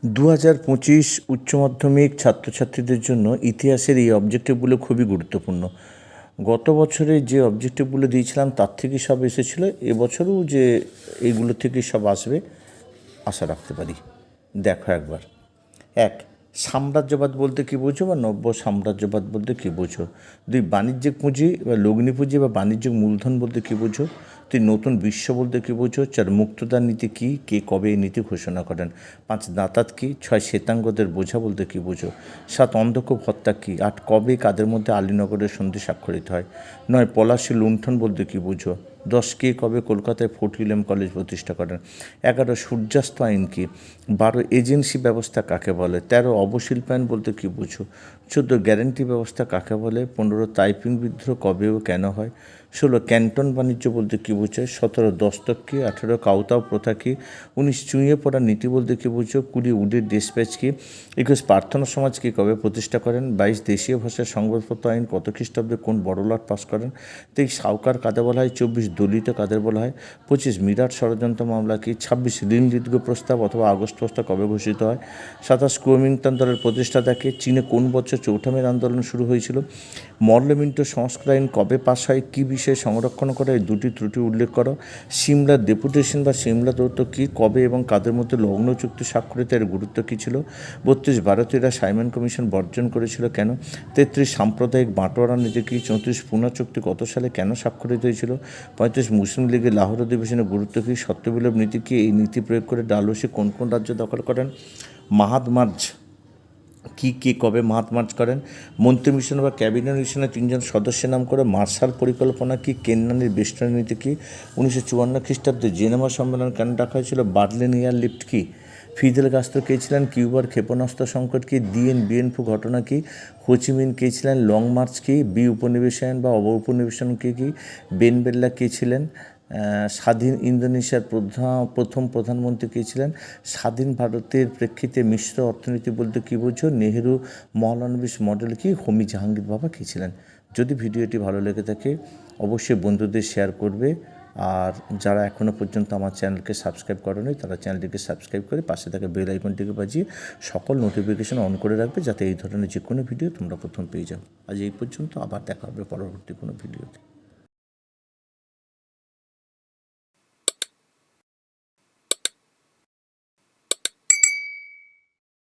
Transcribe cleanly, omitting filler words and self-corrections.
2025 উচ্চ মাধ্যমিক ছাত্রছাত্রীদের জন্য ইতিহাসের এই অবজেক্টিভগুলো খুবই গুরুত্বপূর্ণ। গত বছরে যে অবজেক্টিভগুলো দিয়েছিলাম তার থেকে সব এসেছিলো, এবছরও যে এইগুলো থেকে সব আসবে আশা রাখতে পারি। দেখো একবার। এক, সাম্রাজ্যবাদ বলতে কী বোঝো বা নব্য সাম্রাজ্যবাদ বলতে কী বোঝো? দুই, বাণিজ্যিক পুঁজি বা লগ্নি পুঁজি বা বাণিজ্যিক মূলধন বলতে কী বোঝো? তিন, নতুন বিশ্ব বলতে কী বোঝো? চার, মুক্তদার নীতি কী, কে কবে এই নীতি ঘোষণা করেন? পাঁচ, দাঁতাত কী? ছয়, শ্বেতাঙ্গদের বোঝা বলতে কী বোঝো? সাত, অন্ধকূপ হত্যা কী? আট, কবে কাদের মধ্যে আলীনগরের সন্ধি স্বাক্ষরিত হয়? নয়, পলাশী লুণ্ঠন বলতে কী বোঝো? 10, কে কবে কলকাতায় ফোর্ট উইলিয়াম কলেজ প্রতিষ্ঠা করেন? 11, সূর্যাস্ত আইন কী? 12, এজেন্সি ব্যবস্থা কাকে বলে? 13, অবশিল্পায়ন বলতে কী বোঝো? 14, গ্যারান্টি ব্যবস্থা কাকে বলে? 15, তাইপিং বিদ্রোহ কবে ও কেন হয়? 16, ক্যান্টন বাণিজ্য বলতে কী বোঝায়? 17, দস্তক কী? 18, কাউতাও প্রথা কী? 19, চুঁইয়ে পড়া নীতি বলতে কী বোঝো? 20, উডের ডিসপ্যাচ কী? 21, প্রার্থনা সমাজ কী কবে প্রতিষ্ঠা করেন? 22, দেশীয় ভাষার সংবাদপত্র আইন কত খ্রিস্টাব্দে কোন বড়লাট পাস করেন? 23, সাউকার কাদের বলা হয়? 24, দলিত কাদের বলা হয়? 25, মিরাট ষড়যন্ত্র মামলা কী? 26, ঋণ দীর্ঘ প্রস্তাব অথবা আগস্ট প্রস্তাব কবে ঘোষিত হয়? 27, কুওমিন্টান দলের প্রতিষ্ঠাতা কে? চীনে কোন বছর চৌঠা মের আন্দোলন শুরু হয়েছিল? মল্লমিন্টো সংস্কার আইন কবে পাশ হয়? কী বিষয়ে সংরক্ষণ করা এই দুটি ত্রুটি উল্লেখ করো। সিমলার ডেপুটেশন বা সিমলা দৌত্য কী, কবে এবং কাদের মধ্যে লগ্ন চুক্তি স্বাক্ষরিত, এর গুরুত্ব কী ছিল? 32, ভারতীয়রা সাইমন কমিশন বর্জন করেছিল কেন? 33, সাম্প্রদায়িক বাঁটোয়ারা নীতি কী? 34, পুনা চুক্তি কত সালে কেন স্বাক্ষরিত হয়েছিল? 35, মুসলিম লীগের লাহোর অধিবেশনের গুরুত্ব কী? সত্যবিলোপ নীতি কী? এই নীতি প্রয়োগ করে ডালহৌসি কোন কোন রাজ্য দখল করেন? মাহাদমার্জ কী, কে কবে মাহাদমার্জ করেন? মন্ত্রী মিশন বা ক্যাবিনেট মিশনের 3 জন সদস্যের নাম করে। মার্শাল পরিকল্পনা কী? কেন্নানির বেষ্টনী নীতি কী? 1954 খ্রিস্টাব্দে জেনেভা সম্মেলন কেন ডাকা হয়েছিল? বার্লিন এয়ারলিফট কী? ফিদেল কাস্ত্রো কে ছিলেন? কিউবার ক্ষেপণাস্ত্র সংকট কী? দিয়েন বিয়েনফু ঘটনা কী? হোচিমিন কে ছিলেন? লং মার্চ কী? বি উপনিবেশায়ন বা উপনিবেশন কী? বেন বেল্লা কে ছিলেন? স্বাধীন ইন্দোনেশিয়ার প্রথম প্রধানমন্ত্রী কে ছিলেন? স্বাধীন ভারতের প্রেক্ষিতে মিশ্র অর্থনীতি বলতে কী বোঝো? নেহেরু মহলানবিশ মডেল কী? হোমি জাহাঙ্গীর বাবা কে ছিলেন? যদি ভিডিওটি ভালো লেগে থাকে অবশ্যই বন্ধুদের শেয়ার করবে, আর যারা এখনও পর্যন্ত আমার চ্যানেলকে সাবস্ক্রাইব করেনি তারা চ্যানেলটিকে সাবস্ক্রাইব করে পাশে থাকা বেল আইকনটিকে বাজিয়ে সকল নোটিফিকেশন অন করে রাখবে, যাতে এই ধরনের যে কোনো ভিডিও তোমরা প্রথম পেয়ে যাও। আজ এই পর্যন্ত, আবার দেখা হবে পরবর্তী কোনো ভিডিওতে।